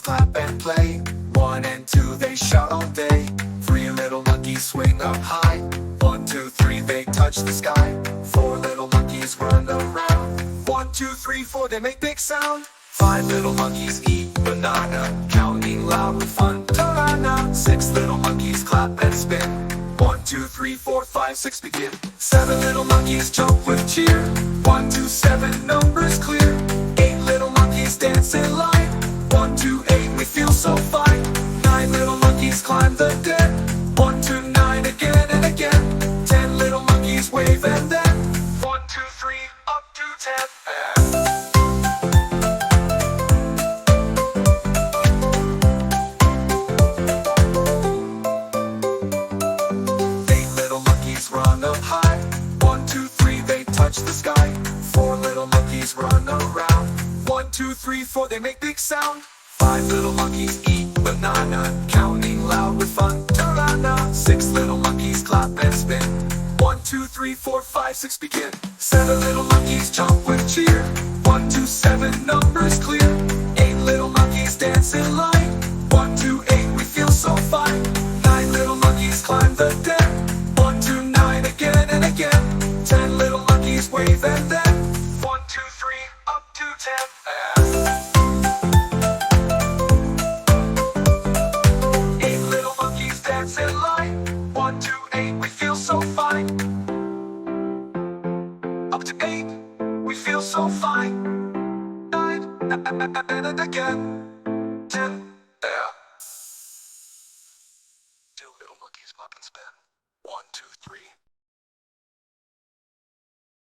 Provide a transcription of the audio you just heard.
clap and play. 1 and 2, they shout all day. 3 little monkeys swing up high. 1, 2, 3, they touch the sky. 4 little monkeys run around. 1, 2, 3, 4, they make big sound. 5 little monkeys eat banana, counting loud with fun. Ta-ra-na. 6 little monkeys clap and spin. 1, 2, 3, 4, 5, 6, begin. 7 little monkeys jump with cheer. 1, 2, 7, numbers clear. 8 little monkeys dance in line. 1, 2, 8, we feel so fine. 9 little monkeys climb the dead. 1, 2, 9, again and again. 10 little monkeys wave and then 1, 2, 3, up to 10. 8 little monkeys run up high. 1, 2, 3, they touch the sky. 4 little monkeys run around. 1, 2, 3, 4, they make big sound. 5 little monkeys eat banana, counting loud with fun. Ta-ra-na. 6 little monkeys clap and spin. 1, 2, 3, 4, 5, 6, begin. 7 little monkeys jump with cheer. 1, 2, 7, numbers clear. 8 little monkeys dance in line. 1, 2, 8, we feel so fine. 9 little monkeys climb the deck. 1, 2, 9, again and again. 10 little monkeys wave and then 1, 2, 3, up to 10. 8 little monkeys dance in line. 1, 2, 8, we feel so fine. Up to 8, we feel so fine. 9, and again. 10, there. 2 little monkeys pop and spin. 1, 2, 3.